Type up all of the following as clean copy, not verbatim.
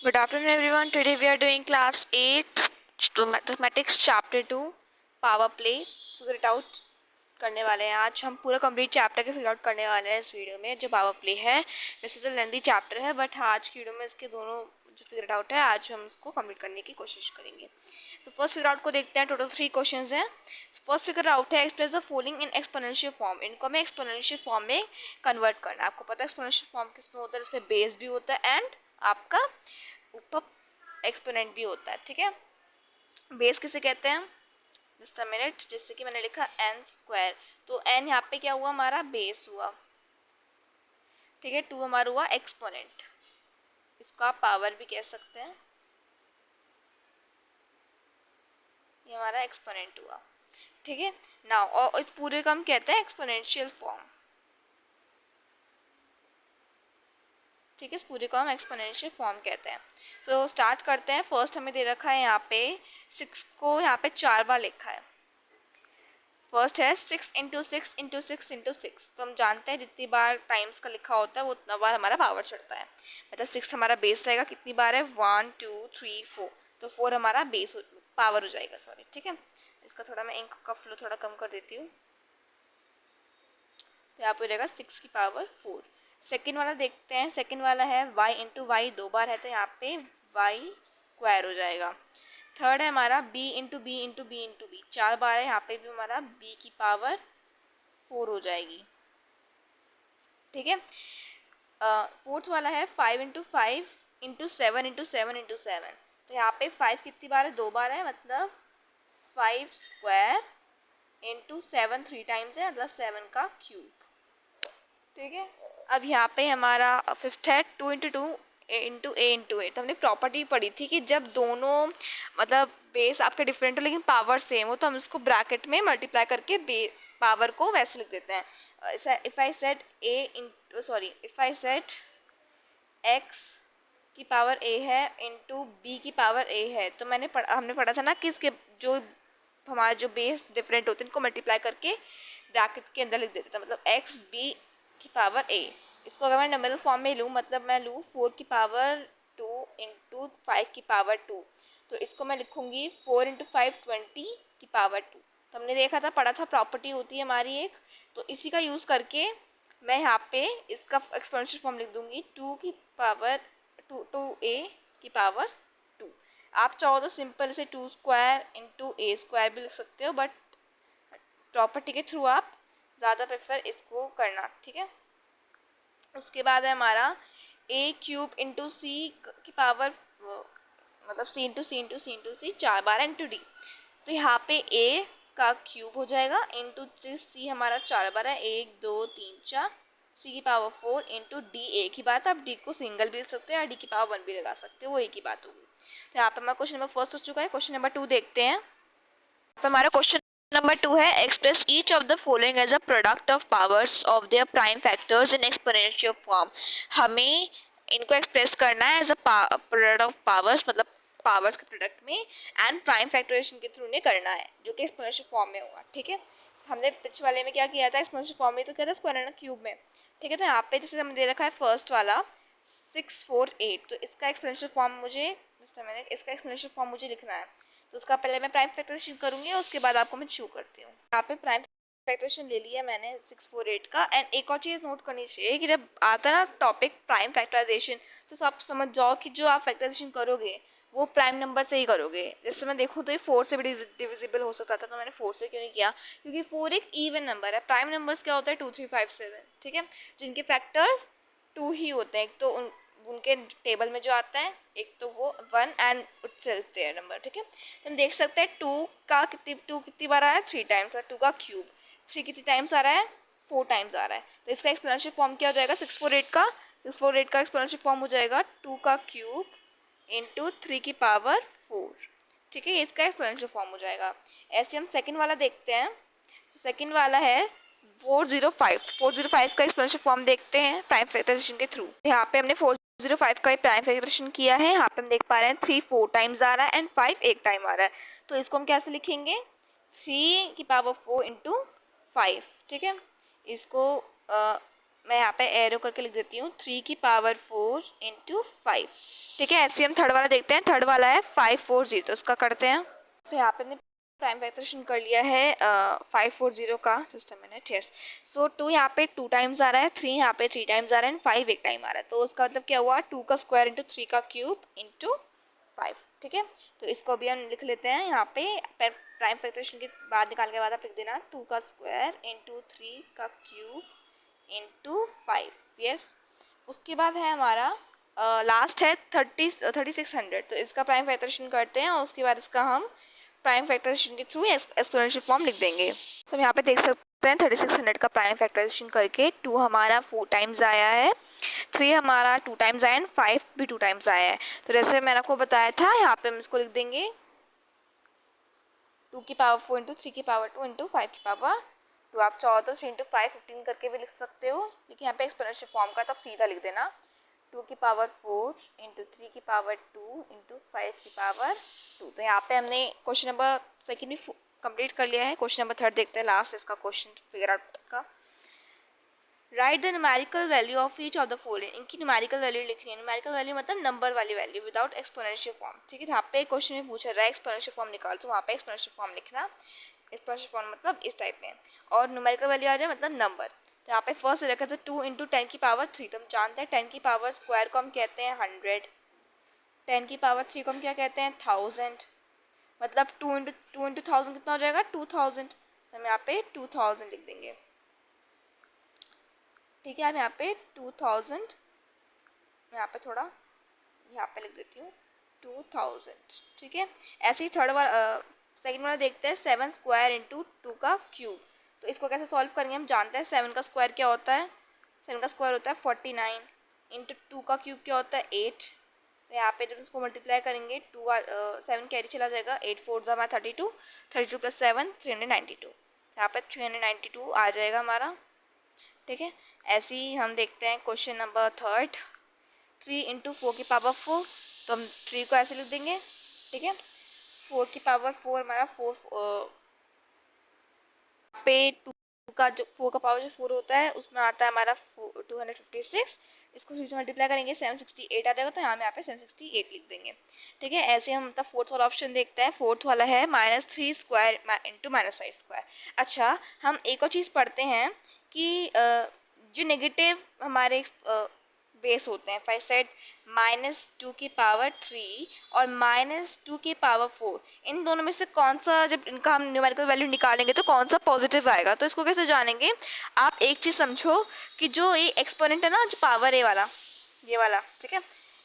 Good afternoon, everyone. Today we are doing class 8 to mathematics chapter 2 power play figure it out करने वाले हैं। आज हम पूरा कंप्लीट चैप्टर के फिगर आउट करने वाले हैं इस वीडियो में। जो पावर प्ले है वैसे तो लेंथी चैप्टर है, बट आज की वीडियो में इसके दोनों जो फिगर आउट है आज हम इसको कंप्लीट करने की कोशिश करेंगे। तो फर्स्ट फिगर आउट को देखते हैं। टोटल 3 क्वेश्चंस हैं। फर्स्ट फिगर आउट है express the following in exponential form. इनको हमें एक्सपोनेंशियल फॉर्म में कन्वर्ट करना है। आपको पता है एक्सपोनेंशियल फॉर्म किसमें होता है, इसमें बेस भी होता है एंड आपका ऊपर एक्सपोनेंट भी होता है। ठीक है, बेस किसे कहते हैं, जस्ट अ मिनट, जैसे कि मैंने लिखा एन स्क्वायर, तो एन यहाँ पे क्या हुआ, हमारा बेस हुआ। ठीक है, 2 हमारा हुआ एक्सपोनेंट, इसको आप पावर भी कह सकते हैं, ये हमारा एक्सपोनेंट हुआ। ठीक है, नाउ और इस पूरे को हम कहते हैं एक्सपोनेंशियल फॉर्म। ठीक है, इस पूरे को हम एक्सपोनेंशियल फॉर्म कहते हैं। सो स्टार्ट करते हैं। फर्स्ट हमें दे रखा है यहाँ पे 6 को यहाँ पे 4 बार लिखा है। फर्स्ट है 6 इंटू 6 इंटू 6 इंटू 6, तो हम जानते हैं जितनी बार टाइम्स का लिखा होता है वो उतना बार हमारा पावर चढ़ता है। मतलब 6 हमारा बेस रहेगा, कितनी बार है 1 2 3 4, तो 4 हमारा बेस पावर हो जाएगा, सॉरी। ठीक है, इसका थोड़ा मैं इंक का फ्लो थोड़ा कम कर देती हूँ, तो यहाँ पे हो जाएगा 6 की पावर 4। सेकेंड वाला देखते हैं। सेकेंड वाला है y इंटू वाई, 2 बार है तो यहाँ पे y स्क्वायर हो जाएगा। थर्ड है हमारा b into b into b into b, 4 बार है, यहाँ पे भी हमारा b की पावर 4 हो जाएगी। ठीक है, फोर्थ वाला है 5 इंटू 5 इंटू 7 इंटू 7 इंटू 7, तो यहाँ पे 5 कितनी बार है, 2 बार है, मतलब 5 स्क्वायर इंटू 7 3 टाइम्स है, मतलब 7 का क्यूब। ठीक है, अब यहाँ पे हमारा फिफ्थ है 2 इंटू 2 इंटू ए इंटू ए। तो हमने प्रॉपर्टी पढ़ी थी कि जब दोनों मतलब बेस आपके डिफरेंट हो लेकिन पावर सेम हो तो हम उसको ब्रैकेट में मल्टीप्लाई करके पावर को वैसे लिख देते हैं। If I set if I set x की पावर ए है इंटू बी की पावर ए है, तो हमने पढ़ा था ना कि इसके जो हमारे जो बेस डिफरेंट होते हैं इनको मल्टीप्लाई करके ब्रैकेट के अंदर लिख देते हैं, मतलब एक्स बी की पावर ए। इसको अगर मैं नंबरल फॉर्म में लूँ, मतलब मैं लूँ 4 की पावर 2 इंटू 5 की पावर 2, तो इसको मैं लिखूँगी 4 इंटू 5 20 की पावर 2। तो हमने देखा था, पढ़ा था, प्रॉपर्टी होती है हमारी एक, तो इसी का यूज़ करके मैं यहाँ पे इसका एक्सपोनेंशियल फॉर्म लिख दूँगी 2 की पावर 2 ए की पावर 2। आप चाहो तो सिंपल से 2 स्क्वायर इंटू ए स्क्वायर भी लिख सकते हो, बट प्रॉपर्टी के थ्रू आप ज़्यादा प्रेफर इसको करना। ठीक है, उसके बाद है हमारा ए क्यूब इंटू सी की पावर, मतलब सी इंटू सी इंटू सी इंटू सी 4 बार इंटू डी, तो यहाँ पे ए का क्यूब हो जाएगा इंटू सी हमारा 4 बार है, 1 2 3 4, सी की पावर 4 इंटू डी। ए की बात, आप डी को सिंगल भी लिख सकते हैं और डी की पावर 1 भी लगा सकते हैं, वो एक ही बात होगी। तो यहाँ पे हमारा क्वेश्चन नंबर फर्स्ट हो चुका है। क्वेश्चन नंबर 2 देखते हैं। तो हमारा क्वेश्चन नंबर 2 है express each of the following as a product of powers of their prime factors in exponential form. हमें इनको एक्सप्रेस करना है as a product of powers, मतलब पावर्स के प्रोडक्ट में, एंड प्राइम फैक्टराइजेशन के थ्रू ने करना है, जो कि एक्सपोनेंशियल फॉर्म में होगा। ठीक है, हमने पिछले वाले में क्या किया था, एक्सपोनेंशियल फॉर्म में तो किया था स्क्वायर एंड क्यूब में। ठीक है, तो यहाँ पे जैसे हमें दे रखा है फर्स्ट वाला 648, तो इसका एक्सपोनेंशियल फॉर्म मुझे इसका एक्सपोनेंशियल फॉर्म मुझे लिखना है। तो उसका पहले मैं प्राइम फैक्टराइजेशन करूंगी और उसके बाद आपको मैं शो करती हूँ। यहाँ पे प्राइम फैक्टराइजेशन ले लिया मैंने 648 का। एंड एक और चीज़ नोट करनी चाहिए कि जब आता है ना टॉपिक प्राइम फैक्टराइजेशन, तो आप समझ जाओ कि जो आप फैक्टराइजेशन करोगे वो प्राइम नंबर से ही करोगे। जैसे मैं देखूँ तो ये 4 से भी डिविजिबल हो सकता था, तो मैंने 4 से क्यों नहीं किया, क्योंकि 4 एक इवन नंबर है। प्राइम नंबर्स क्या होता है 2 3 5 7, ठीक है, जिनके फैक्टर्स 2 ही होते हैं। तो उनके टेबल में जो आता है एक तो वो 1 एंड इटसेल्फ देयर नंबर। ठीक है, तो हम देख सकते हैं 2 कितनी बार आया है, 3 टाइम्स, और 2 का क्यूब 3 कितनी टाइम्स आ रहा है, 4 टाइम्स आ रहा है। तो इसका एक्सपोनेंशियल फॉर्म क्या हो जाएगा, 648 का एक्सपोनेंशियल फॉर्म हो जाएगा 2 का क्यूब इंटू 3 की पावर 4। ठीक है, इसका एक्सपोनेंशियल फॉर्म हो जाएगा। ऐसे हम सेकंड वाला देखते हैं। सेकंड वाला है 405 का एक्सपोनेंशियल फॉर्म देखते हैं प्राइम फैक्टराइजेशन के थ्रू। यहाँ पे हमने 405 का प्राइम फैक्टराइजेशन किया है। यहाँ पे हम देख पा रहे हैं 3 4 टाइम्स आ रहा है एंड 5 एक टाइम आ रहा है, तो इसको हम कैसे लिखेंगे, 3 की पावर 4 इंटू 5। ठीक है, इसको मैं यहाँ पे एरो करके लिख देती हूँ 3 की पावर 4 इंटू 5। ठीक है, ऐसे हम थर्ड वाला देखते हैं। थर्ड वाला है 540, तो उसका करते हैं। तो यहाँ पे हमने प्राइम फैक्टरेशन कर लिया है 540 का। Just a minute, yes. So 2 यहाँ पे 2 टाइम्स आ रहा है, 3 यहाँ पे 3 टाइम्स आ रहा है, एंड 5 एक टाइम आ रहा है। तो उसका मतलब क्या हुआ, 2 का स्क्वायर इंटू 3 का क्यूब इंटू 5। ठीक है, तो इसको भी हम लिख लेते हैं यहाँ पे। प्राइम फैक्टरेशन के बाद निकाल के बाद आप लिख देना 2 का स्क्वायर इंटू 3 का क्यूब इंटू 5। यस, उसके बाद है हमारा लास्ट है 3600। तो इसका प्राइम फैक्टरेशन करते हैं और उसके बाद इसका हम प्राइम फैक्टरेशन के थ्रू एक्सपोनेंशियल फॉर्म लिख देंगे। तो हम यहाँ पे देख सकते हैं 3600 का प्राइम फैक्टरेशन करके 2 हमारा 4 टाइम्स आया है, 3 हमारा 2 टाइम्स आया एंड 5 भी 2 टाइम्स आया है। तो जैसे मैंने आपको बताया था, यहाँ पे हम इसको लिख देंगे 2 की पावर 4 इंटू 3 की पावर 2 इंटू 5 की पावर 2। आप चाहो तो 3 इंटू 5 15 करके भी लिख सकते हो, लेकिन यहाँ पे एक्सपोनेंशियल फॉर्म का, तब सीधा लिख देना 2 की पावर 4 इंटू 3 की पावर 2 इंटू 5 की पावर 2। तो यहाँ पे हमने क्वेश्चन नंबर सेकेंड भी कंप्लीट कर लिया है। क्वेश्चन नंबर थर्ड देखते हैं, लास्ट इसका क्वेश्चन फिगर आउट का। Right the numerical value of each of the following. इनकी न्यूमेरिकल वैल्यू लिखनी है। न्यूमेरिकल वैल्यू मतलब नंबर वाली वैल्यू विदाउट एक्सपोनेंशियल फॉर्म। ठीक है, यहाँ पे क्वेश्चन में पूछा रहा है एक्सपोनेंशियल फॉर्म निकाल, तो वहाँ पे एक्सपोनेंशियल फॉर्म लिखना। एक्सपोनेंशियल फॉर्म मतलब इस टाइप में, और न्यूमेरिकल वैल्यू आ जाए मतलब नंबर। तो यहाँ पे फर्स्ट रखा था 2 इंटू 10 की पावर 3। तो हम जानते हैं 10 की पावर स्क्वायर को हम कहते हैं 100, 10 की पावर 3 को हम क्या कहते हैं 1000। मतलब 2 इंटू 1000 कितना हो जाएगा 2000। तो हम यहाँ पे 2000 लिख देंगे। ठीक है, अब यहाँ पे 2000, मैं यहाँ पे थोड़ा यहाँ पे लिख देती हूँ 2000। ठीक है, ऐसे ही थर्ड वाला सेकेंड वाला देखते हैं 7 स्क्वायर इंटू 2 का क्यूब। तो इसको कैसे सॉल्व करेंगे, हम जानते हैं 7 का स्क्वायर क्या होता है। 7 का स्क्वायर होता है 49 इंटू 2 का क्यूब क्या होता है 8। तो यहाँ पे जब इसको मल्टीप्लाई करेंगे 7 कैरी चला जाएगा, 8 4 ज़ा 32, 32 प्लस 7 392। यहाँ पे 392 आ जाएगा हमारा। ठीक है, ऐसे ही हम देखते हैं क्वेश्चन नंबर थर्ड 3 इंटू 4 की पावर 4। तो हम 3 को ऐसे लिख देंगे। ठीक है, 4 की पावर 4 हमारा 4 पे 2 का जो 4 का पावर जो 4 होता है उसमें आता है हमारा 256। इसको 3 से मल्टीप्लाई करेंगे 768 आ जाएगा, तो यहाँ पे 768 लिख देंगे। ठीक है, ऐसे हम मतलब फोर्थ वाला ऑप्शन देखते हैं। फोर्थ वाला है -3 स्क्वायर इंटू -5 स्क्वायर। अच्छा, हम एक और चीज़ पढ़ते हैं कि जो नेगेटिव हमारे बेस होते हैं, फाइव सेट -2 की पावर 3 और -2 की पावर 4, इन दोनों में से कौन सा, जब इनका हम न्यूमेरिकल वैल्यू निकालेंगे तो कौन सा पॉजिटिव आएगा। तो इसको कैसे जानेंगे, आप एक चीज़ समझो कि जो ये एक्सपोनेंट है ना, जो पावर ए वाला, ये वाला, ठीक है,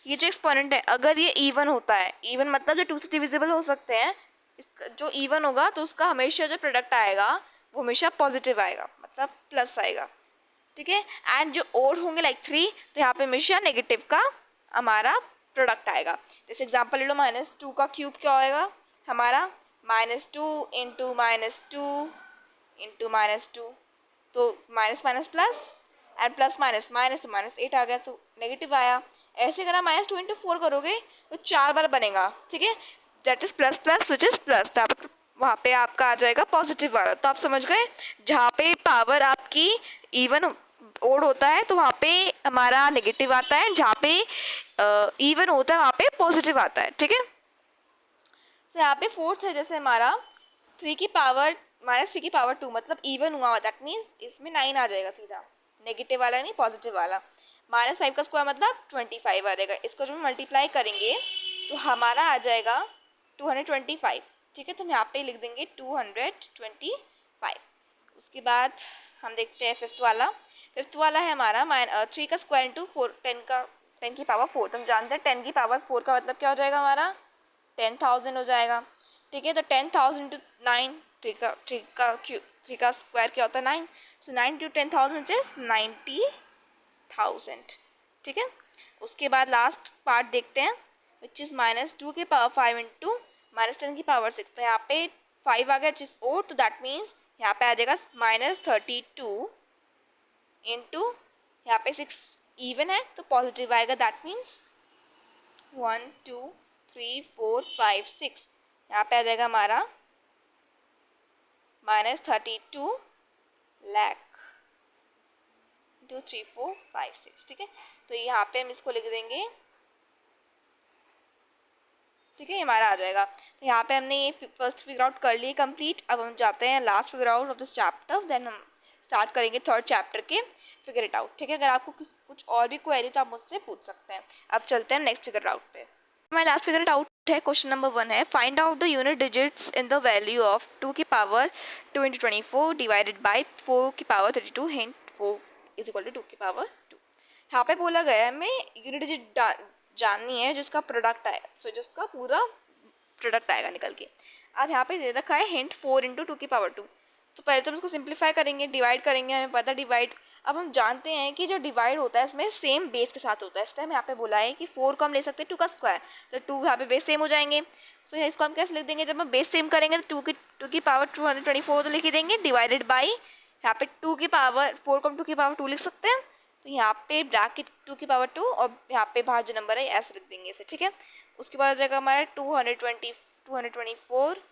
ये जो एक्सपोनेंट है अगर ये इवन होता है, इवन मतलब जो 2 से डिविजिबल हो सकते हैं, इसका जो इवन होगा तो उसका हमेशा जो प्रोडक्ट आएगा वो हमेशा पॉजिटिव आएगा, मतलब प्लस आएगा। ठीक है, एंड जो ओड होंगे लाइक 3, तो यहाँ पे हमेशा नेगेटिव का हमारा प्रोडक्ट आएगा। जैसे एग्जांपल ले लो, -2 का क्यूब क्या होएगा हमारा -2 इंटू -2 इंटू -2, तो minus minus plus and plus minus minus, तो -8 आ गया, तो नेगेटिव आया। ऐसे अगर आप -2 इंटू 4 करोगे तो 4 बार बनेगा। ठीक है, that is plus plus which is plus, तो वहाँ पे आपका आ जाएगा पॉजिटिव वाला। तो आप समझ गए, जहाँ पे पावर आपकी इवन ओड होता है तो वहाँ पे हमारा नेगेटिव आता है, जहाँ पे इवन होता है वहाँ पे पॉजिटिव आता है। ठीक है, तो यहाँ पे फोर्थ है जैसे हमारा 3 की पावर -3 की पावर 2, मतलब इवन हुआ, दैट मीन्स इसमें 9 आ जाएगा सीधा, नेगेटिव वाला नहीं पॉजिटिव वाला। -5 का स्क्वायर मतलब 25 आ जाएगा। इसको जब हम मल्टीप्लाई करेंगे तो हमारा आ जाएगा 225। ठीक है, तो हम यहाँ पे लिख देंगे 225। उसके बाद हम देखते हैं फिफ्थ वाला। फिफ्थ वाला है हमारा 3 का स्क्वायर इंटू 4, 10 की पावर 4। तो हम जानते हैं 10 की पावर 4 का मतलब क्या हो जाएगा हमारा 10,000 हो जाएगा। ठीक है, तो 10,000 इंटू 9, 3 का स्क्वायर क्या होता है 9, सो 9 इंटू 10,000 विच इज 90,000। ठीक है, उसके बाद लास्ट पार्ट देखते हैं विच इज -2 की पावर 5 इंटू -10 की पावर 6। तो यहाँ पे 5 आ गया विच इज ओड, तो दैट मीन्स यहाँ पे आ जाएगा -32 इंटू, यहाँ पे 6 इवन है तो पॉजिटिव आएगा, दैट मीन्स 1 2 3 4 5 6, यहाँ पे आ जाएगा हमारा -32 लाख। 2 3 4 5 6, ठीक है। तो यहाँ पे हम इसको लिख देंगे, ठीक है, हमारा आ जाएगा। तो यहाँ पे हमने ये फर्स्ट फिगर आउट कर लिए कंप्लीट। अब हम जाते हैं last figure out of this chapter, then हम स्टार्ट करेंगे थर्ड चैप्टर के फिगर इट आउट, ठीक है। अगर आपको कुछ और भी क्वेरी तो आप मुझसे पूछ सकते हैं। अब चलते हैं नेक्स्ट फिगर आउट पे। हमारा लास्ट फिगर आउट है, क्वेश्चन नंबर 1 है, find out the unit digits in the value of 2 की पावर 2 × 24 डिवाइडेड बाई 4 की power 32 hint 4 is equal to 2 की पावर 2। यहाँ पे बोला गया है हमें यूनिट डिजिट जाननी है जिसका प्रोडक्ट आएगा, सो जिसका पूरा प्रोडक्ट आएगा निकल के। अब यहाँ पे दे रखा है हिंट 4 × 2 की पावर 2। तो पहले तो हम इसको सिंप्लीफाई करेंगे, डिवाइड करेंगे, हमें पता डिवाइड। अब हम जानते हैं कि जो डिवाइड होता है इसमें सेम बेस के साथ होता है। इस टाइम यहाँ पे बोला है कि 4 को हम ले सकते हैं 2 का स्क्वायर, तो 2 यहाँ पे बेस सेम हो जाएंगे। सो इसको हम कैसे लिख देंगे, जब हम बेस सेम करेंगे तो 2 की पावर 224 तो लिख ही देंगे, डिवाइडेड बाई यहाँ पे 2 की पावर 4 को हम 2 की पावर 2 लिख सकते हैं। तो यहाँ पे ब्रैकेट 2 की पावर 2 और यहाँ पे बाहर जो नंबर है ऐसे लिख देंगे इसे, ठीक है। उसके बाद हो जाएगा हमारा 224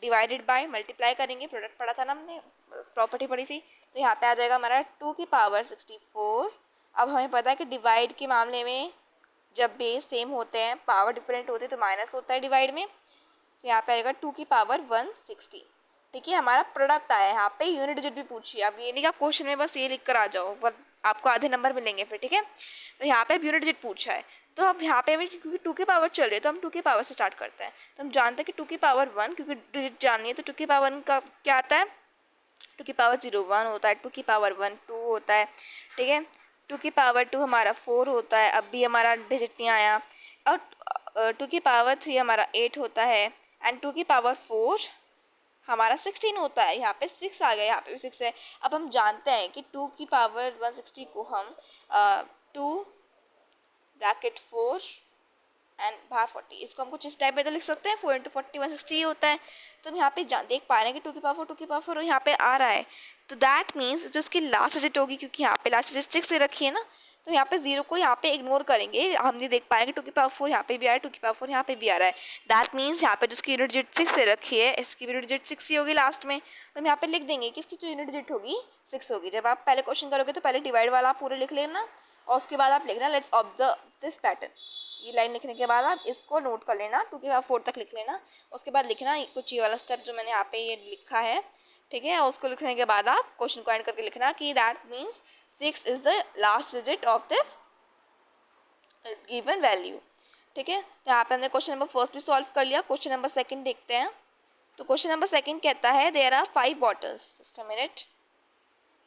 डिवाइडेड बाय, मल्टीप्लाई करेंगे, प्रोडक्ट पढ़ा था ना हमने, प्रॉपर्टी पढ़ी थी। तो यहाँ पे आ जाएगा हमारा 2 की पावर 64। अब हमें पता है कि डिवाइड के मामले में जब बेस सेम होते हैं, पावर डिफरेंट होते हैं, तो माइनस होता है डिवाइड में। तो यहाँ पे आएगा 2 की पावर 160, ठीक है। हमारा प्रोडक्ट आया है। यहाँ पे यूनिट डिजिट भी पूछिए, अब ये नहीं कि क्वेश्चन में बस ये लिख कर आ जाओ, आपको आधे नंबर मिलेंगे फिर, ठीक है। तो यहाँ पे यूनिट डिजिट पूछा है, तो अब यहाँ पे क्योंकि 2 की पावर चल रही है तो हम 2 की पावर से स्टार्ट करते हैं। तो हम जानते हैं कि 2 की पावर 1, क्योंकि डिजिट जाननी है तो 2 की पावर 1 का क्या आता है, 2 की पावर 0 1 होता है, 2 की पावर 1 2 होता है, ठीक है। 2 की पावर 2 हमारा 4 होता है, अब भी हमारा डिजिट नहीं आया। और 2 की पावर 3 हमारा 8 होता है, एंड 2 की पावर 4 हमारा 16 होता है। यहाँ पे 6 आ गया, यहाँ पे भी 6 है। अब हम जानते हैं कि 2 की पावर 160 को हम 2 ब्रैकेट 4 एंड बाहर 40, इसको हम कुछ इस टाइप में तो लिख सकते हैं, 4 × 40 160 होता है। तो हम यहाँ पे देख पा रहे हैं कि 2 की पावर 2 की पावर 4 यहाँ पे आ रहा है। तो दैट मीन्स जो उसकी लास्ट डिजिट होगी, क्योंकि यहाँ पे लास्ट डिजिट 6 से रखी है ना, तो यहाँ पे 0 को यहाँ पे इग्नोर करेंगे। हम नहीं देख पाएंगे 2 की पावर 4 यहाँ पे भी आ रहा है, 2 की पावर 4 यहाँ पे भी आ रहा है। दैट मीन्स यहाँ पे जिसकी यूनिट डिजिट 6 से रखी है, इसकी यूनिट डिजिट 6 ही होगी लास्ट में। तो हम यहाँ पे लिख देंगे कि इसकी जो यूनिट डिजिट होगी 6 होगी। जब आप पहले क्वेश्चन करोगे तो पहले डिवाइड वाला पूरे लिख लेना, और उसके बाद आप लिखना लेट्स ऑब्जर्व दिस पैटर्न। ये लाइन लिखने के बाद आप इसको नोट कर लेना, 2 की पावर 4 तक लिख लेना। उसके बाद लिखना कुछ ये वाला स्टेप जो मैंने यहाँ पे ये लिखा है, ठीक है। और उसको लिखने के बाद आप क्वेश्चन को एंड करके लिखना कि that means 6 is the last digit of this given value, ठीक है। तो यहाँ पे हमने क्वेश्चन नंबर फर्स्ट भी सॉल्व कर लिया। क्वेश्चन नंबर सेकंड देखते हैं। तो क्वेश्चन नंबर सेकंड कहता है there are 5 bottles, just a minute,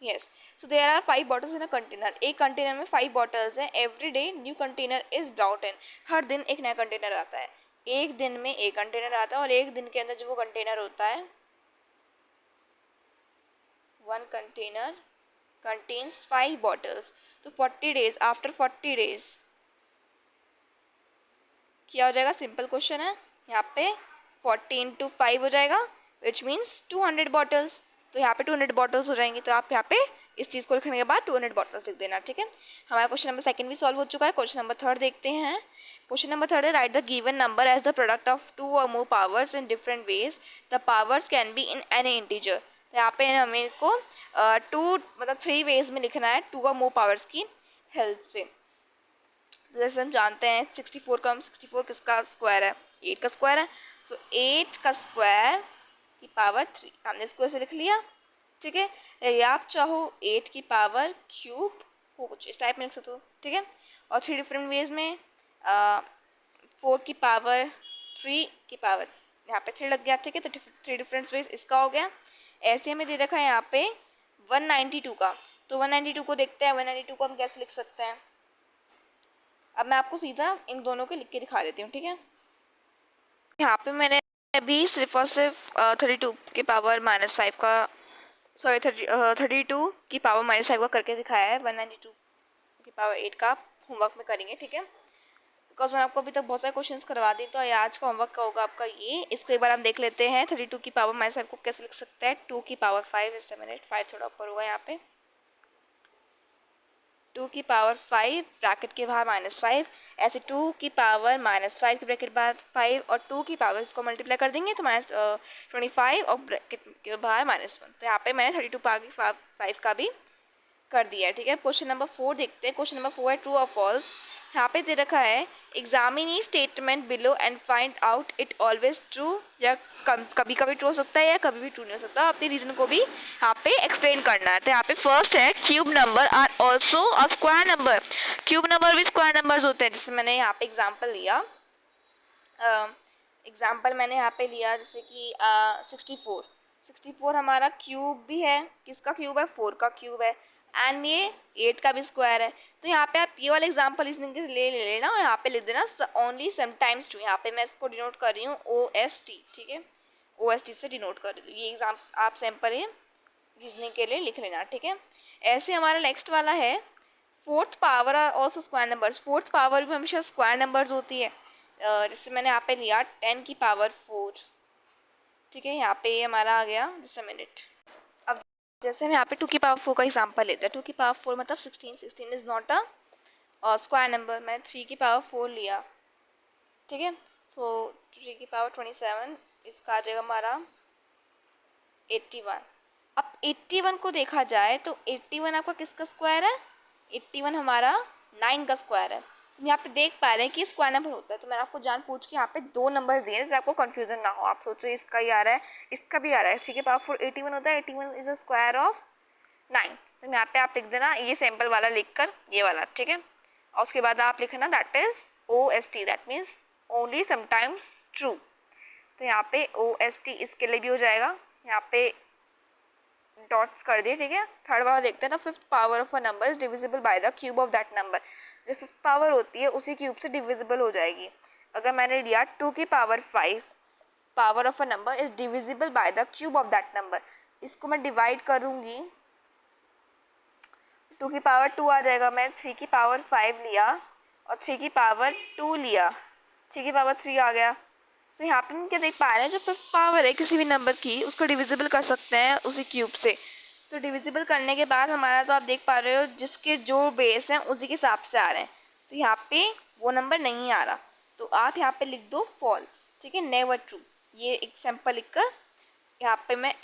yes, so there are 5 bottles in a container. एक कंटेनर में 5 बॉटल्स हैं। Every day new container is brought in, हर दिन एक नया कंटेनर आता है। एक दिन में एक कंटेनर आता है, और एक दिन के अंदर जो वो कंटेनर होता है, वन कंटेनर कंटेन्स 5 बॉटल्स। तो 40 डेज, आफ्टर 40 डेज क्या हो जाएगा, सिंपल क्वेश्चन है। यहाँ पे 40 × 5 हो जाएगा, विच मीन्स 200 बॉटल्स। तो यहाँ पे 200 बॉटल्स हो जाएंगी। तो आप यहाँ पे इस चीज़ को लिखने के बाद 200 बॉटल्स लिख देना, ठीक है। हमारा क्वेश्चन नंबर सेकंड भी सॉल्व हो चुका है। क्वेश्चन नंबर थर्ड देखते हैं। क्वेश्चन नंबर थर्ड है right the given number as the product of 2 और more powers in different ways, the powers can be in any integer. तो यहाँ पे हमें को 2 मतलब 3 वेज में लिखना है, 2 और मोर पावर्स की हेल्प से। जैसे हम जानते हैं 64 का, 64 किसका स्क्वायर है, 8 का स्क्वायर है। सो 8 का स्क्वायर की पावर 3, हमने इसको ऐसे लिख लिया, ठीक है। या आप चाहो 8 की पावर क्यूब को कुछ इस टाइप में लिख सकते हो, ठीक है। और 3 डिफरेंट वेज में 4 की पावर 3 की पावर, यहाँ पे 3 लग गया, ठीक है। तो 3 डिफरेंट वेज इसका हो गया। ऐसे हमें दे रखा है यहाँ पे 192 का। तो 192 को देखते हैं, 192 को हम कैसे लिख सकते हैं। अब मैं आपको सीधा इन दोनों के लिख के दिखा देती हूँ, ठीक है। यहाँ पे मैंने अभी सिर्फ और सिर्फ 32 की पावर -5 का, सॉरी 32 की पावर -5 का करके दिखाया है। 192 की पावर 8 का होमवर्क में करेंगे, ठीक है। बिकॉज मैंने आपको अभी तक बहुत सारे क्वेश्चंस करवा दी, तो आज का होमवर्क का होगा आपका ये। इसको एक बार हम देख लेते हैं। 32 की पावर -5 को कैसे लिख सकते हैं। 2 की पावर 5, जस्ट अ मिनट, 5 थोड़ा ऊपर होगा यहाँ पे। 2 की पावर 5 ब्रैकेट के बाहर -5, ऐसे 2 की पावर -5 के ब्रैकेट बाहर 5, और 2 की पावर इसको मल्टीप्लाई कर देंगे तो -25 और ब्रैकेट के बाहर -1। तो यहाँ पे मैंने 32 पावर 5 का भी कर दिया है, ठीक है। क्वेश्चन नंबर 4 देखते हैं। क्वेश्चन नंबर 4 है ट्रू और फॉल्स। यहाँ पे दे रखा है examinee statement below and find out it always true, या कभी कभी ट्रू हो सकता है या कभी भी ट्रू नहीं हो सकता। अपने रीजन को भी यहाँ पे एक्सप्लेन करना है। तो यहाँ पे फर्स्ट है cube number are also a square number. Cube number भी स्क्वायर नंबर्स होते हैं। जैसे मैंने यहाँ पे एग्जाम्पल लिया, मैंने यहाँ पे लिया जैसे कि 64 हमारा क्यूब भी है। किसका क्यूब है? 4 का क्यूब है। एंड ये 8 का भी स्क्वायर है। तो यहाँ पे आप ये वाला एग्जांपल इस तरीके से ले लेना और यहाँ पे लिख देना ओनली समटाइम्स ट्रू। यहाँ पे मैं इसको डिनोट कर रही हूँ OST, ठीक है, OST से डिनोट कर रही हूँ। ये एग्जाम आप सैम्पल ये रीजनिंग के लिए लिख लेना, ठीक है। ऐसे हमारा नेक्स्ट वाला है fourth power are also square numbers. Fourth power भी हमेशा स्क्वायर नंबर्स होती है। जैसे मैंने यहाँ पे लिया 10 की पावर 4, ठीक है। यहाँ पे हमारा आ गया जस्ट अ मिनट। अब जैसे हम यहाँ पे 2 की पावर 4 का एग्जांपल लेते हैं। 2 की पावर 4 मतलब 16 is not a square number. मैंने 3 की पावर 4 लिया, ठीक है। सो 3 की पावर 27, इसका आ जाएगा हमारा 81। अब 81 को देखा जाए तो 81 आपका किसका स्क्वायर है? 81 हमारा 9 का स्क्वायर है। हम यहाँ पे देख पा रहे हैं कि स्क्वायर नंबर होता है। तो मैंने आपको जान पूछ के यहाँ पे 2 नंबर दिए हैं, जिससे आपको कंफ्यूजन ना हो। आप सोचो इसका ही आ रहा है, इसका भी आ रहा है। इसी के पावर 4 81 होता है। 81 इज अ स्क्वायर ऑफ 9। तो यहाँ पे आप लिख देना ये सैम्पल वाला लिखकर ये वाला, ठीक है। और उसके बाद आप लिखना that is OST, that means only sometimes true. तो यहाँ पे OST इसके लिए भी हो जाएगा। यहाँ पे डॉट्स कर दिए, ठीक है। थर्ड वाला देखते हैं ना, fifth power of a number is divisible by the cube of that number. जो फिफ्थ पावर होती है उसी क्यूब से डिविजिबल हो जाएगी। अगर मैंने लिया 2 की power 5, power of a number is divisible by the cube of that number. इसको मैं डिवाइड करूंगी, 2 की पावर 2 आ जाएगा। मैं 3 की पावर 5 लिया और 3 की पावर 2 लिया, 3 की पावर 3 आ गया। तो यहाँ पे हम क्या देख पा रहे हैं, जो फिफ्थ पावर है किसी भी नंबर की, उसको डिविजिबल कर सकते हैं उसी क्यूब से। तो डिविजिबल करने के बाद हमारा, तो आप देख पा रहे हो जिसके जो बेस हैं उसी के हिसाब से आ रहे हैं। तो यहाँ पे वो नंबर नहीं आ रहा, तो आप यहाँ पे लिख दो फॉल्स, ठीक है, नेवर ट्रू। ये एग्जाम्पल लिखकर यहाँ पे मैं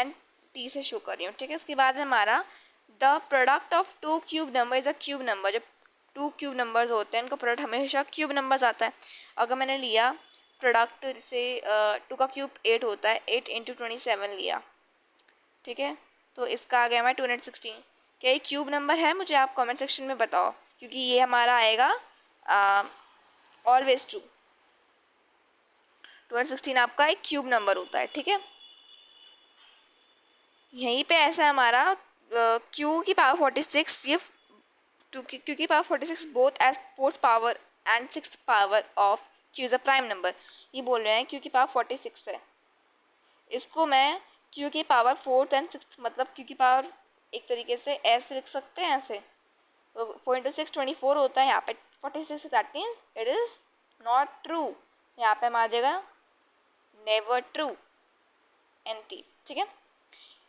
NT से शो कर रही हूँ, ठीक है। उसके बाद हमारा the product of 2 cube number is a cube number. जब 2 क्यूब नंबर्स होते हैं उनका प्रोडक्ट हमेशा क्यूब नंबर्स आता है। अगर मैंने लिया प्रोडक्ट से 2 का क्यूब 8 होता है, 8 इंटू 27 लिया, ठीक है। तो इसका आ गया मैं 216। क्या ये क्यूब नंबर है? मुझे आप कमेंट सेक्शन में बताओ, क्योंकि ये हमारा आएगा ऑलवेज ट्रू। 216 आपका एक क्यूब नंबर होता है, ठीक है। यहीं पे ऐसा हमारा क्यू की पावर 46, ये क्यू की power 46 both as fourth power and six power of q is a prime number. ये बोल रहे हैं क्यू की पावर 46 है, इसको मैं क्यू की पावर 4th एंड 6th, मतलब क्यू की पावर एक तरीके से ऐसे लिख सकते हैं, ऐसे। तो 4 इंटू 6 24 होता है। यहाँ पे 46, that means it is not true. यहाँ पे हम आ जाएगा नेवर ट्रू, NT, ठीक है।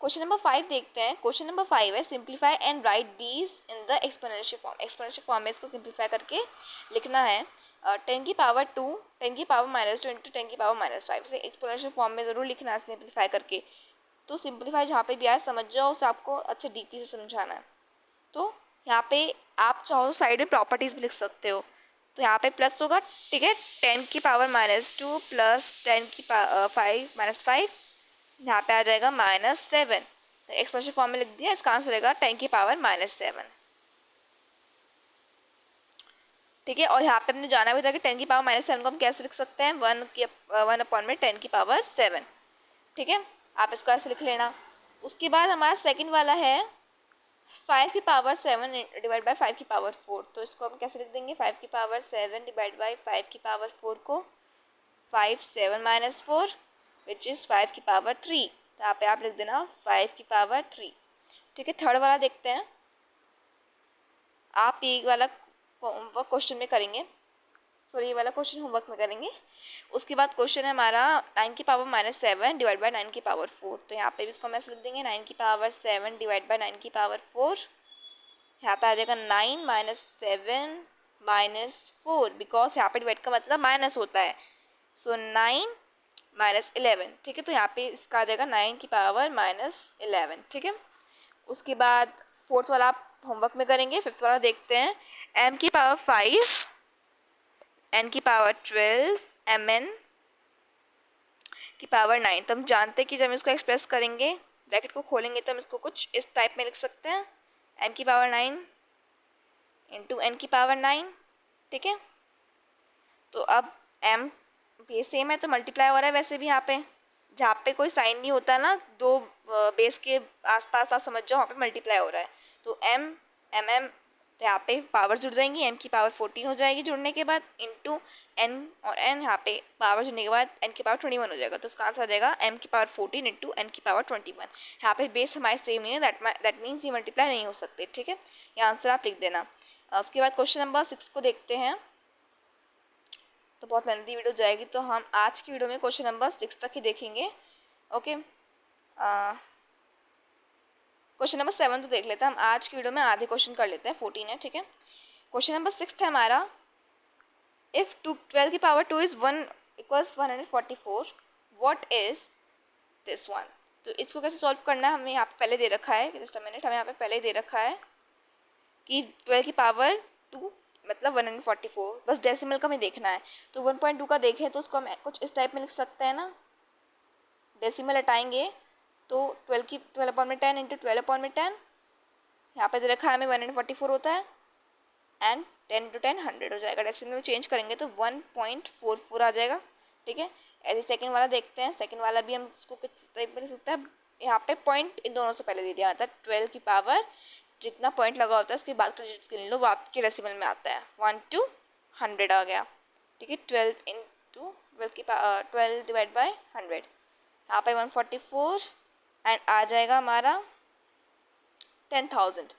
क्वेश्चन नंबर 5 देखते हैं। क्वेश्चन नंबर 5 है simplify and right these in the exponential form. Exponential form में इसको सिंप्लीफाई करके लिखना है। 10 की पावर 2, 10 की पावर -2 इंटू 10 की पावर -5 से एक्सपोनेंशियल फॉर्म में ज़रूर लिखना है सिंप्लीफाई करके। तो सिंप्लीफाई जहाँ पे भी आए समझ जाओ, उसे आपको अच्छे डीपली से समझाना है। तो यहाँ पे आप चाहो तो साइड में प्रॉपर्टीज़ भी लिख सकते हो। तो यहाँ पे प्लस होगा, ठीक है। 10 की पावर -2 प्लस 10 की 5 यहाँ पे आ जाएगा -7। तो एक्सपोनेंशियल फॉर्म में लिख दिया, इसका आंसर रहेगा 10 की पावर -7, ठीक है। और यहाँ पे हमने जाना भी था कि 10 की पावर -7 को हम कैसे लिख सकते हैं, 1 अपॉन में 10 की पावर 7, ठीक है। आप इसको ऐसे लिख लेना। उसके बाद हमारा सेकंड वाला है 5 की पावर 7 डिवाइड बाई 5 की पावर 4। तो इसको हम कैसे लिख देंगे, 5 की पावर 7 डिवाइड बाई 5 की पावर 4 को 5 7 माइनस 4 विच इज़ 5 की पावर 3। तो यहाँ पे आप लिख देना 5 की पावर 3, ठीक है। थर्ड वाला देखते हैं। आप ये वाला होमवर्क क्वेश्चन में करेंगे, सॉरी ये वाला क्वेश्चन होमवर्क में करेंगे। उसके बाद क्वेश्चन है हमारा 9 की पावर -7 डिवाइड बाई 9 की पावर 4। तो यहाँ पे भी इसको हम ऐसे लिख देंगे 9 की पावर 7 डिवाइड बाई 9 की पावर 4। यहाँ पे आ जाएगा 9 - 7 - 4, बिकॉज यहाँ पे डिवाइड का मतलब माइनस होता है। सो 9 - 11, ठीक है। तो यहाँ पे इसका आ जाएगा 9 की पावर -11, ठीक है। उसके बाद फोर्थ वाला आप होमवर्क में करेंगे। फिफ्थ वाला देखते हैं, m की पावर 5, n की पावर 12, mn की पावर 9। तो हम जानते हैं कि जब हम इसको एक्सप्रेस करेंगे, ब्रैकेट को खोलेंगे, तो हम इसको कुछ इस टाइप में लिख सकते हैं, m की पावर 9 इंटू n की पावर 9। ठीक है, तो अब m बेस सेम है तो मल्टीप्लाई हो रहा है, वैसे भी यहाँ पे जहाँ पे कोई साइन नहीं होता ना, दो बेस के आसपास आप समझ जाओ वहाँ पे मल्टीप्लाई हो रहा है। तो m mm यहाँ पे पावर जुड़ जाएंगी, m की पावर 14 हो जाएगी जुड़ने के बाद, इंटू n और n यहाँ पे पावर जुड़ने के बाद n की पावर 21 हो जाएगा। तो इसका आंसर आ जाएगा m की पावर 14 इंटू n की पावर 21। यहाँ पे बेस हमारे सेम नहीं है, दैट मीन्स ये मल्टीप्लाई नहीं हो सकते। ठीक है, ये आंसर आप लिख देना। उसके बाद क्वेश्चन नंबर 6 को देखते हैं, तो बहुत लेंथी वीडियो जाएगी, तो हम आज की वीडियो में क्वेश्चन नंबर 6 तक ही देखेंगे। ओके, क्वेश्चन नंबर 7 तो देख लेते हैं हम, आज की वीडियो में आधे क्वेश्चन कर लेते हैं, 14 है। ठीक है, क्वेश्चन नंबर 6 है हमारा, इफ 12 की power 2 is 1 equals 144, what is this one. तो इसको कैसे सॉल्व करना है, हमें यहाँ पे पहले दे रखा है, जस्ट अ मिनट, हमें यहाँ पे पहले दे रखा है कि 12 की पावर 2 मतलब 144, बस डेसिमल का हमें देखना है। तो 1.2 का देखें तो उसको हम कुछ इस टाइप में लिख सकते हैं ना, डेसिमल हटाएंगे तो 12 अपॉन में 10 इंटू 12 अपॉन में 10, यहाँ पे दे रखा है हमें 144 होता है, एंड 10 इंटू 10 100 हो जाएगा। डेसिमल में चेंज करेंगे तो 1.44 आ जाएगा। ठीक है, ऐसे सेकंड वाला देखते हैं, सेकंड वाला भी हम उसको कुछ टाइप में लिख सकते हैं। यहाँ पे पॉइंट इन दोनों से पहले दे दिया, मतलब 12 की पावर जितना पॉइंट लगा होता है उसके बाद का डिजिट्स गिन लो, वो आपके डेसिमल में आता है, 1 to 100 आ गया। ठीक है, 12 इंटू 12 डिवाइड बाई 100, यहाँ पे 144 एंड आ जाएगा हमारा 10,000।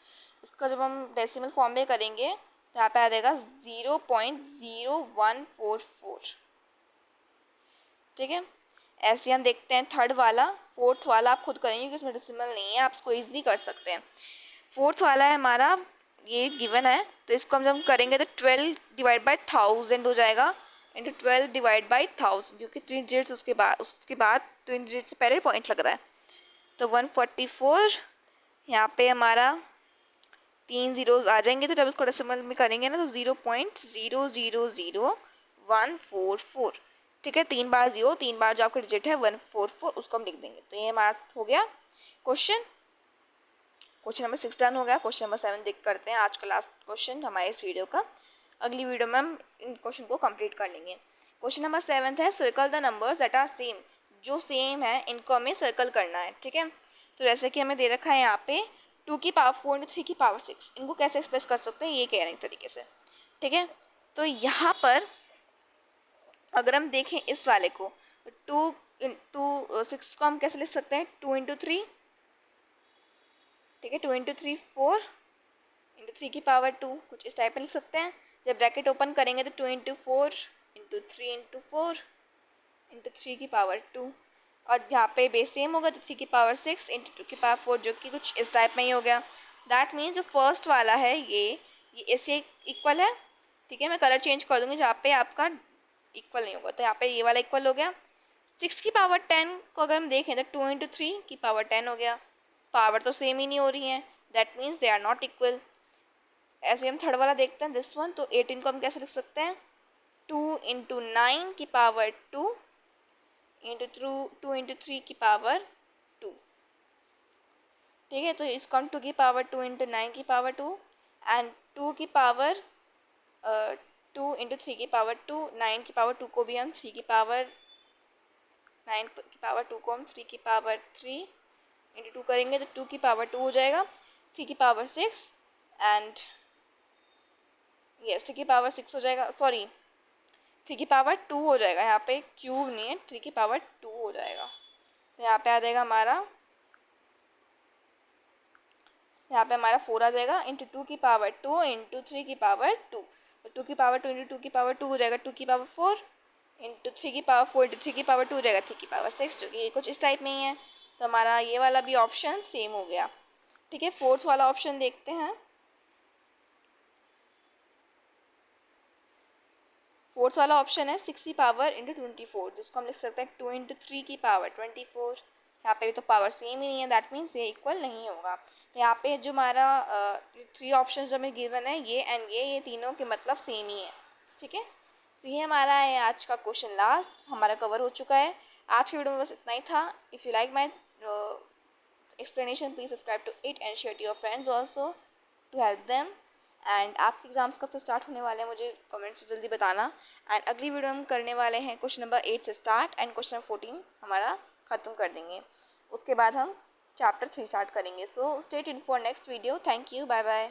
इसका जब हम डेसिमल फॉर्म में करेंगे तो यहाँ पे आ जाएगा 0.0144। ठीक है, ऐसे हम देखते हैं थर्ड वाला। फोर्थ वाला आप खुद करेंगे क्योंकि उसमें डेसिमल नहीं है, आप इसको ईजिली कर सकते हैं। फोर्थ वाला है हमारा, ये गिवन है, तो इसको हम जब करेंगे तो 12 डिवाइड बाई 1000 हो जाएगा, इंटू 12 डिवाइड बाई 1000, क्योंकि 3 डिजिट्स उसके बाद 3 डिजिट से पहले पॉइंट लग रहा है। तो 144, यहाँ पे हमारा 3 जीरोज आ जाएंगे, तो जब इसको डेसिमल में करेंगे ना तो 0.000144। ठीक है, 3 बार 0, 3 बार जो आपका डिजिट है 144, उसको हम लिख देंगे। तो ये हमारा हो गया क्वेश्चन नंबर 6 डन हो गया। क्वेश्चन नंबर 7 देख करते हैं, आज का लास्ट क्वेश्चन हमारे इस वीडियो का। अगली वीडियो में हम इन क्वेश्चन को कंप्लीट कर लेंगे। क्वेश्चन नंबर 7 है, circle the numbers that are same. जो सेम है इनको हमें सर्कल करना है। ठीक है, तो जैसे कि हमें दे रखा है यहाँ पे 2 की पावर 4 इंटू 3 की पावर 6, इनको कैसे एक्सप्रेस कर सकते हैं ये कह रहे हैं एक तरीके से। ठीक है, तो यहाँ पर अगर हम देखें इस वाले को, 2 इंटू 6 को हम कैसे लिख सकते हैं, 2 इंटू 3। ठीक है, 2 इंटू 3 4 इंटू 3 की पावर 2, कुछ इस टाइप में लिख सकते हैं। जब ब्रैकेट ओपन करेंगे तो 2 इंटू 4 इंटू 3 इंटू 4 इंटू 3 की पावर 2, और जहाँ पे बेस सेम होगा तो 3 की पावर 6 इंटू 2 की पावर 4, जो कि कुछ इस टाइप में ही हो गया। दैट मीन्स जो फर्स्ट वाला है ये इससे इक्वल है। ठीक है, मैं कलर चेंज कर दूँगी जहाँ पे आपका इक्वल नहीं होगा, तो यहाँ पे ये वाला इक्वल हो गया। 6 की पावर 10 को अगर हम देखें तो 2 इंटू 3 की पावर 10 हो गया, पावर तो सेम ही नहीं हो रही है, that means they are not equal. ऐसे हम थर्ड वाला देखते हैं, दिस वन। तो 18 को हम कैसे लिख सकते हैं, 2 इंटू 9 की पावर 2 इंटू 2 इंटू 3 की पावर 2। ठीक है, तो इसको हम 2 की पावर 2 इंटू 9 की पावर 2 एंड 2 की पावर 2 इंटू 3 की पावर 2, 9 की पावर 2 को भी हम 3 की पावर 9 की पावर 2 को हम 3 की पावर 3 इंटू 2 करेंगे तो 2 की पावर 2 हो जाएगा, 3 की पावर 6 एंड यस 3 की पावर 6 हो जाएगा, सॉरी 3 की पावर 2 हो जाएगा, यहाँ पे क्यूब नहीं है, 3 की पावर 2 हो जाएगा। तो यहाँ पे आ जाएगा हमारा 4 आ जाएगा, इंटू 2 की पावर 2 इंटू 3 की पावर 2, तो 2 की पावर 2 इंटू 2 की पावर 2 हो जाएगा 2 की पावर 4 इंटू 3 की पावर 4 इंटू 3 की पावर 2 हो जाएगा 3 की पावर 6, जो कि कुछ इस टाइप में ही है। तो हमारा ये वाला भी ऑप्शन सेम हो गया। ठीक है, फोर्थ वाला ऑप्शन देखते हैं। फोर्थ वाला ऑप्शन है 6 की पावर इंटू 24, जिसको हम लिख सकते हैं 2 इंटू 3 की पावर 24। यहाँ पे भी तो पावर सेम ही नहीं है, दैट मीन्स ये इक्वल नहीं होगा। तो यहाँ पे जो हमारा 3 ऑप्शन जो हमें गिवन है, ये एंड ये तीनों के मतलब सेम ही है, ठीक है। तो ये हमारा है आज का क्वेश्चन, लास्ट हमारा कवर हो चुका है। आज की वीडियो में बस इतना ही था। If you like my explanation, please subscribe to it and share to your friends also to help them. And आपके एग्ज़ाम्स कब से स्टार्ट होने वाले हैं मुझे कमेंट से जल्दी बताना। एंड अगली वीडियो हम करने वाले हैं क्वेश्चन नंबर 8 से स्टार्ट एंड क्वेश्चन नंबर 14 हमारा ख़त्म कर देंगे। उसके बाद हम चैप्टर 3 स्टार्ट करेंगे। So stay tuned for next video. Thank you, bye bye.